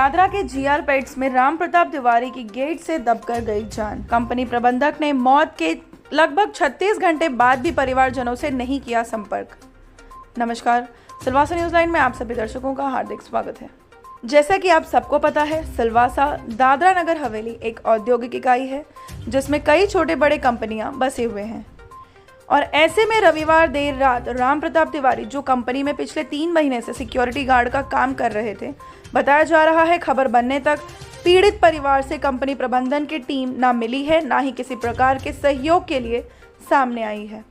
दादरा के GR pets में राम प्रताप तिवारी की गेट से दबकर गई जान। कंपनी प्रबंधक ने मौत के लगभग 36 घंटे बाद भी परिवारजनों से नहीं किया संपर्क। नमस्कार, सिलवासा न्यूज लाइन में आप सभी दर्शकों का हार्दिक स्वागत है। जैसा कि आप सबको पता है, सिलवासा दादरा नगर हवेली एक औद्योगिक इकाई है जिसमें कई छोटे बड़े कंपनियां बसे हुए हैं। और ऐसे में रविवार देर रात राम प्रताप तिवारी, जो कंपनी में पिछले 3 महीने से सिक्योरिटी गार्ड का काम कर रहे थे, बताया जा रहा है खबर बनने तक पीड़ित परिवार से कंपनी प्रबंधन की टीम ना मिली है, ना ही किसी प्रकार के सहयोग के लिए सामने आई है।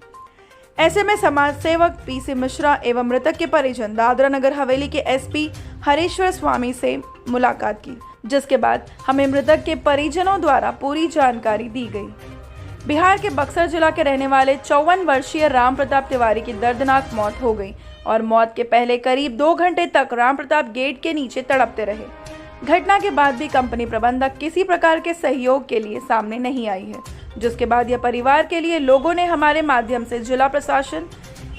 ऐसे में समाज सेवक पीसी मिश्रा एवं मृतक के परिजन दादरा नगर हवेली के एसपी हरीश्वर स्वामी से मुलाकात की, जिसके बाद हमें मृतक के परिजनों द्वारा पूरी जानकारी दी गई। बिहार के बक्सर जिला के रहने वाले 54 वर्षीय राम प्रताप तिवारी की दर्दनाक मौत हो गई और मौत के पहले करीब 2 घंटे तक राम प्रताप गेट के नीचे तड़पते रहे। घटना के बाद भी कंपनी प्रबंधक किसी प्रकार के सहयोग के लिए सामने नहीं आई है, जिसके बाद यह परिवार के लिए लोगों ने हमारे माध्यम से जिला प्रशासन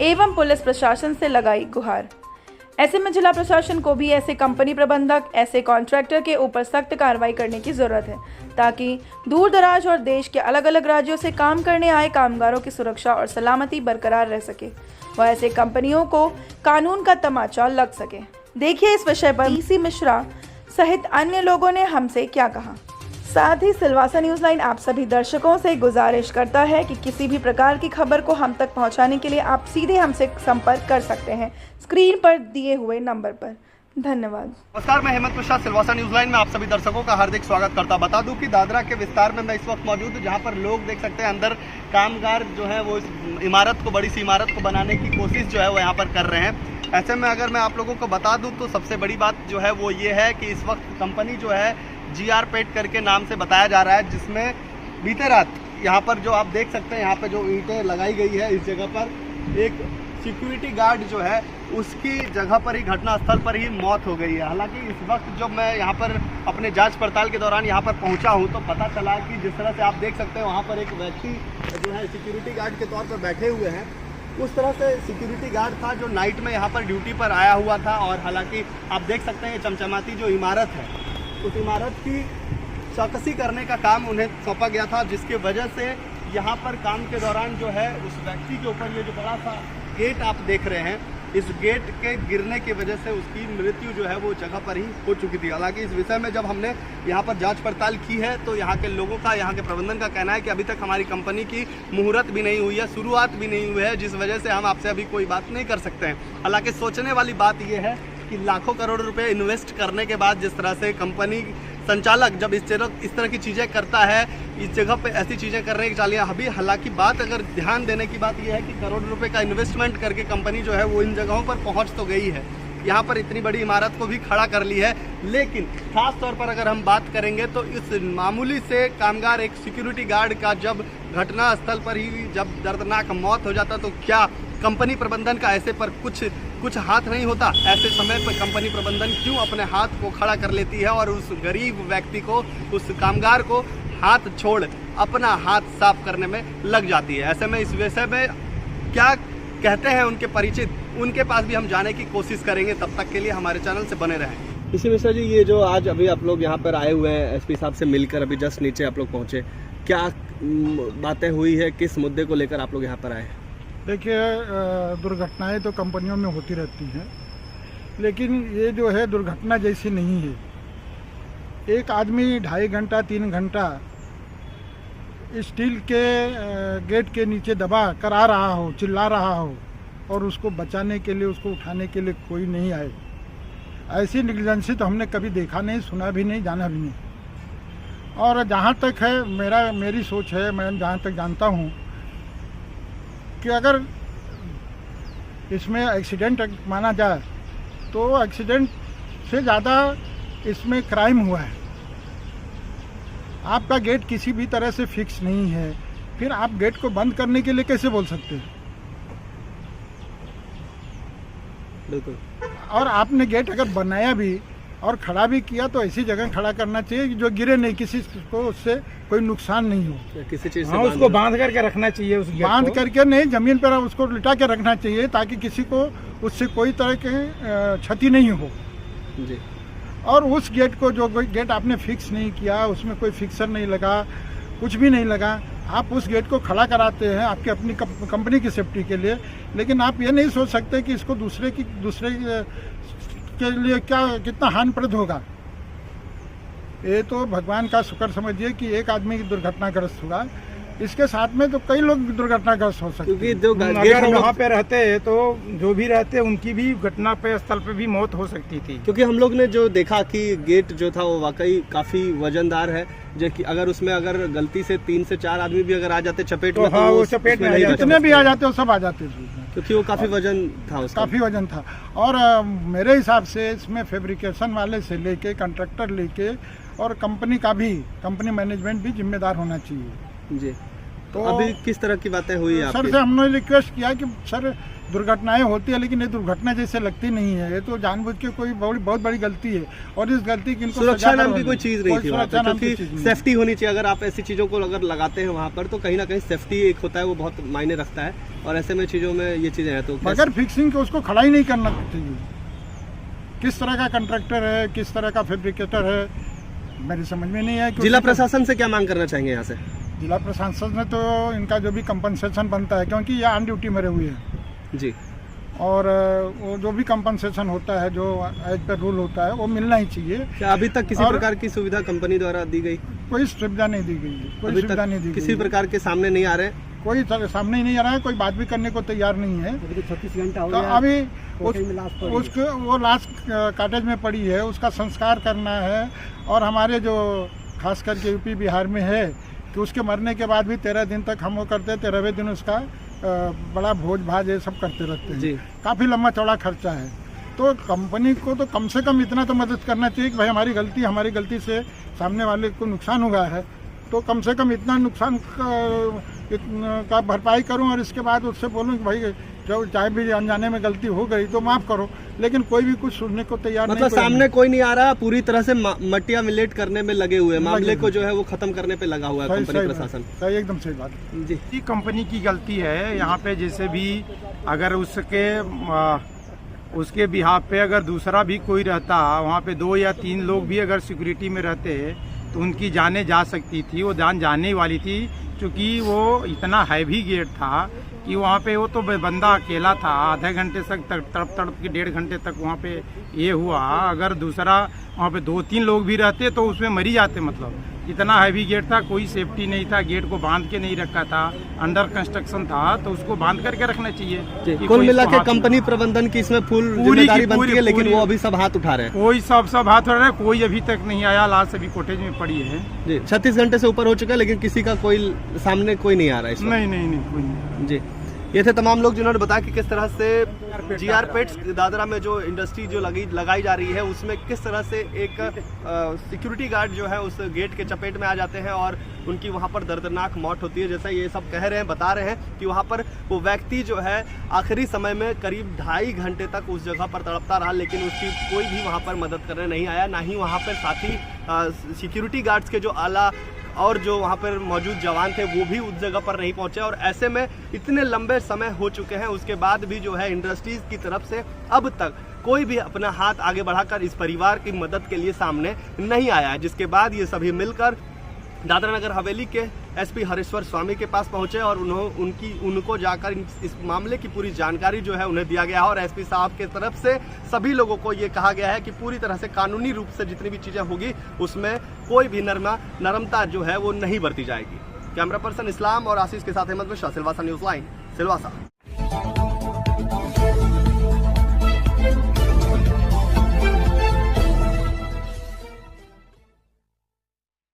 एवं पुलिस प्रशासन से लगाई गुहार। ऐसे में जिला प्रशासन को भी ऐसे कंपनी प्रबंधक, ऐसे कॉन्ट्रैक्टर के ऊपर सख्त कार्रवाई करने की जरूरत है, ताकि दूर दराज और देश के अलग अलग राज्यों से काम करने आए कामगारों की सुरक्षा और सलामती बरकरार रह सके व ऐसे कंपनियों को कानून का तमाचा लग सके। देखिए इस विषय पर पीसी मिश्रा सहित अन्य लोगों ने हमसे क्या कहा। साथ ही सिलवासा न्यूज लाइन आप सभी दर्शकों से गुजारिश करता है कि किसी भी प्रकार की खबर को हम तक पहुंचाने के लिए आप सीधे हमसे संपर्क कर सकते हैं स्क्रीन पर दिए हुए नंबर पर। धन्यवाद। नमस्कार, मैं हेमंत मिश्रा सिलवासा न्यूज लाइन में आप सभी दर्शकों का हार्दिक स्वागत करता। बता दूं कि दादरा के विस्तार में मैं इस वक्त मौजूद हूं, जहां पर लोग देख सकते हैं अंदर कामगार जो है वो इस इमारत को, बड़ी सी इमारत को बनाने की कोशिश जो है वो यहाँ पर कर रहे हैं। ऐसे में अगर मैं आप लोगों को बता दूं तो सबसे बड़ी बात जो है वो ये है कि इस वक्त कंपनी जो है जीआर पेट करके नाम से बताया जा रहा है, जिसमें बीते रात यहाँ पर जो आप देख सकते हैं, यहाँ पे जो ईंटें लगाई गई है, इस जगह पर एक सिक्योरिटी गार्ड जो है उसकी जगह पर ही, घटना स्थल पर ही मौत हो गई है। हालांकि इस वक्त जब मैं यहाँ पर अपने जांच पड़ताल के दौरान यहाँ पर पहुँचा हूँ तो पता चला कि जिस तरह से आप देख सकते हैं वहाँ पर एक व्यक्ति जो है सिक्योरिटी गार्ड के तौर पर बैठे हुए हैं, उस तरह से सिक्योरिटी गार्ड था जो नाइट में यहाँ पर ड्यूटी पर आया हुआ था। और हालांकि आप देख सकते हैं चमचमाती जो इमारत है, उस इमारत की चौकसी करने का काम उन्हें सौंपा गया था, जिसकी वजह से यहाँ पर काम के दौरान जो है उस व्यक्ति के ऊपर ये जो बड़ा सा गेट आप देख रहे हैं, इस गेट के गिरने की वजह से उसकी मृत्यु जो है वो जगह पर ही हो चुकी थी। हालांकि इस विषय में जब हमने यहाँ पर जांच पड़ताल की है तो यहाँ के लोगों का, यहाँ के प्रबंधन का कहना है कि अभी तक हमारी कंपनी की मुहूर्त भी नहीं हुई है, शुरुआत भी नहीं हुई है, जिस वजह से हम आपसे अभी कोई बात नहीं कर सकते हैं। हालांकि सोचने वाली बात यह है कि लाखों करोड़ रुपए इन्वेस्ट करने के बाद जिस तरह से कंपनी संचालक जब इस तरह की चीज़ें करता है, इस जगह पे ऐसी चीज़ें करने की चालिए अभी, हालांकि बात अगर ध्यान देने की बात यह है कि करोड़ रुपए का इन्वेस्टमेंट करके कंपनी जो है वो इन जगहों पर पहुंच तो गई है, यहाँ पर इतनी बड़ी इमारत को भी खड़ा कर ली है। लेकिन खास तौर पर अगर हम बात करेंगे तो इस मामूली से कामगार, एक सिक्योरिटी गार्ड का जब घटना स्थल पर ही जब दर्दनाक मौत हो जाता तो क्या कंपनी प्रबंधन का ऐसे पर कुछ हाथ नहीं होता? ऐसे समय पर कंपनी प्रबंधन क्यों अपने हाथ को खड़ा कर लेती है और उस गरीब व्यक्ति को, उस कामगार को हाथ छोड़ अपना हाथ साफ करने में लग जाती है? ऐसे में इस विषय में क्या कहते हैं उनके परिचित, उनके पास भी हम जाने की कोशिश करेंगे। तब तक के लिए हमारे चैनल से बने रहें। इसी मिश्रा जी, ये जो आज अभी आप लोग यहाँ पर आए हुए हैं एसपी साहब से मिलकर, अभी जस्ट नीचे आप लोग पहुँचे, क्या बातें हुई है, किस मुद्दे को लेकर आप लोग यहाँ पर आए? देखिए, दुर्घटनाएं तो कंपनियों में होती रहती हैं, लेकिन ये जो है दुर्घटना जैसी नहीं है। एक आदमी 2.5 घंटा 3 घंटा स्टील के गेट के नीचे दबा कर आ रहा हो, चिल्ला रहा हो और उसको बचाने के लिए, उसको उठाने के लिए कोई नहीं आए, ऐसी निग्लिजेंसी तो हमने कभी देखा नहीं, सुना भी नहीं, जाना भी नहीं। और जहाँ तक है मेरी सोच है, मैं जहाँ तक जानता हूँ कि अगर इसमें एक्सीडेंट माना जाए तो एक्सीडेंट से ज़्यादा इसमें क्राइम हुआ है। आपका गेट किसी भी तरह से फिक्स नहीं है, फिर आप गेट को बंद करने के लिए कैसे बोल सकते हैं? बिल्कुल। और आपने गेट अगर बनाया भी और खड़ा भी किया तो ऐसी जगह खड़ा करना चाहिए जो गिरे नहीं, किसी को उससे कोई नुकसान नहीं हो, किसी चीज से उसको बांध करके रखना चाहिए, उस बांध करके नहीं, जमीन पर उसको लिटा के रखना चाहिए ताकि किसी को उससे कोई तरह की क्षति नहीं हो। जी। और उस गेट को जो गेट आपने फिक्स नहीं किया, उसमें कोई फिक्सर नहीं लगा, कुछ भी नहीं लगा, आप उस गेट को खड़ा कराते हैं आपकी अपनी कंपनी की सेफ्टी के लिए, लेकिन आप ये नहीं सोच सकते कि इसको दूसरे के लिए क्या कितना हानिप्रद होगा। ये तो भगवान का शुक्र समझिए कि एक आदमी की दुर्घटनाग्रस्त हुआ, इसके साथ में तो कई लोग दुर्घटनाग्रस्त हो सकते हैं। क्योंकि जो अगर वहाँ पे रहते तो जो भी रहते उनकी भी घटना पे स्थल पे भी मौत हो सकती थी। क्योंकि हम लोग ने जो देखा कि गेट जो था वो वाकई काफी वजनदार है, जो कि अगर उसमें अगर गलती से 3 से 4 आदमी भी अगर आ जाते चपेट में, हाँ, वो चपेट में नहीं जितने भी आ जाते वो सब आ जाते हैं, क्योंकि वो काफी वजन था उसका। काफी वजन था। और मेरे हिसाब से इसमें फैब्रिकेशन वाले से लेके कंट्रैक्टर लेके और कंपनी का भी, कंपनी मैनेजमेंट भी जिम्मेदार होना चाहिए जी। तो अभी किस तरह की बातें हुई सर आपकी? से हमने रिक्वेस्ट किया कि सर दुर्घटनाएं होती है लेकिन ये दुर्घटना जैसे लगती नहीं है, ये तो जानबूझ के कोई बहुत बड़ी गलती है और इस गलती की इनको सुरक्षा नाम की कोई चीज नहीं थी वहाँ पे, नाम की क्योंकि सेफ्टी होनी चाहिए। अगर आप ऐसी चीजों को अगर लगाते हैं वहाँ पर तो कहीं ना कहीं सेफ्टी एक होता है, वो बहुत मायने रखता है, और ऐसे में चीजों में ये चीजें हैं तो बगैर फिक्सिंग के उसको खड़ा ही नहीं करना चाहिए। किस तरह का कंट्रैक्टर है, किस तरह का फैब्रिकेटर है, मेरी समझ में नहीं है। जिला प्रशासन से क्या मांग करना चाहेंगे यहाँ से? जिला प्रशासन ने तो इनका जो भी कंपनसेशन बनता है, क्योंकि ये ऑन ड्यूटी मरे हुए हैं जी, और वो जो भी कंपनसेशन होता है, जो एज पर रूल होता है, वो मिलना ही चाहिए। क्या अभी तक किसी प्रकार की सुविधा कंपनी द्वारा दी गई? कोई सुविधा नहीं दी गई है, कोई सुविधा नहीं दी गई, किसी प्रकार के सामने नहीं आ रहे, कोई सामने ही नहीं आ रहा है, कोई बात भी करने को तैयार नहीं है। 36 घंटा हो तो अभी उसको वो लाश कॉटेज में पड़ी है, उसका संस्कार करना है। और हमारे जो खास करके यूपी बिहार में है कि उसके मरने के बाद भी 13 दिन तक हम वो करते हैं, 13वें दिन उसका बड़ा भोज भाज ये सब करते रहते हैं। काफ़ी लंबा चौड़ा खर्चा है। तो कंपनी को तो कम से कम इतना तो मदद करना चाहिए कि भाई हमारी गलती से सामने वाले को नुकसान हुआ है, तो कम से कम इतना नुकसान का भरपाई करूं और इसके बाद उससे बोलूं कि भाई जो चाहे भी अनजाने में गलती हो गई तो माफ़ करो, लेकिन कोई भी कुछ सुनने को तैयार नहीं। मतलब सामने कोई नहीं आ रहा, पूरी तरह से मटिया मिलेट करने में लगे हुए हैं, मामले को जो है वो खत्म करने पे लगा हुआ है कंपनी प्रशासन। सही, एकदम सही बात है जी। कंपनी की गलती है यहाँ पे, जैसे भी अगर उसके बिहाफ पे अगर दूसरा भी कोई रहता, वहाँ पे 2 या 3 लोग भी अगर सिक्योरिटी में रहते तो उनकी जानें जा सकती थी, वो जान जाने वाली थी, क्योंकि वो इतना हैवी गेट था कि वहाँ पे वो तो बंदा अकेला था। आधे घंटे तक तड़प के 1.5 घंटे तक वहाँ पे ये हुआ। अगर दूसरा वहाँ पे 2-3 लोग भी रहते तो उसमें मरी जाते। मतलब इतना हैवी गेट था, कोई सेफ्टी नहीं था, गेट को बांध के नहीं रखा था, अंडर कंस्ट्रक्शन था, तो उसको बांध करके रखना चाहिए। कुल मिला के कंपनी प्रबंधन की इसमें फुल जिम्मेदारी बनती है, लेकिन वो अभी सब हाथ उठा रहे हैं। कोई सब हाथ उठा रहे हैं, कोई अभी तक नहीं आया, लाश अभी कोटेज में पड़ी है जी। 36 घंटे से ऊपर हो चुका है, लेकिन किसी का कोई सामने कोई नहीं आ रहा है। नहीं कोई नहीं जी। ये थे तमाम लोग जिन्होंने बताया कि किस तरह से जीआर पेट्स दादरा में जो इंडस्ट्री जो लगाई जा रही है उसमें किस तरह से एक सिक्योरिटी गार्ड जो है उस गेट के चपेट में आ जाते हैं और उनकी वहां पर दर्दनाक मौत होती है। जैसा ये सब कह रहे हैं, बता रहे हैं कि वहां पर वो व्यक्ति जो है आखिरी समय में करीब 2.5 घंटे तक उस जगह पर तड़पता रहा, लेकिन उसकी कोई भी वहां पर मदद करने नहीं आया, ना ही वहां पर साथी सिक्योरिटी गार्ड्स के जो आला और जो वहाँ पर मौजूद जवान थे वो भी उस जगह पर नहीं पहुंचे। और ऐसे में इतने लंबे समय हो चुके हैं, उसके बाद भी जो है इंडस्ट्रीज की तरफ से अब तक कोई भी अपना हाथ आगे बढ़ाकर इस परिवार की मदद के लिए सामने नहीं आया है। जिसके बाद ये सभी मिलकर दादरा नगर हवेली के एसपी हरेश्वर स्वामी के पास पहुंचे और उनको जाकर इस मामले की पूरी जानकारी जो है उन्हें दिया गया है। और एसपी साहब के तरफ से सभी लोगों को ये कहा गया है कि पूरी तरह से कानूनी रूप से जितनी भी चीज़ें होगी उसमें कोई भी नरमता जो है वो नहीं बरती जाएगी। कैमरा पर्सन इस्लाम और आशीष के साथ अहमद मिश्रा, सिलवासा न्यूज़ लाइन, सिलवासा।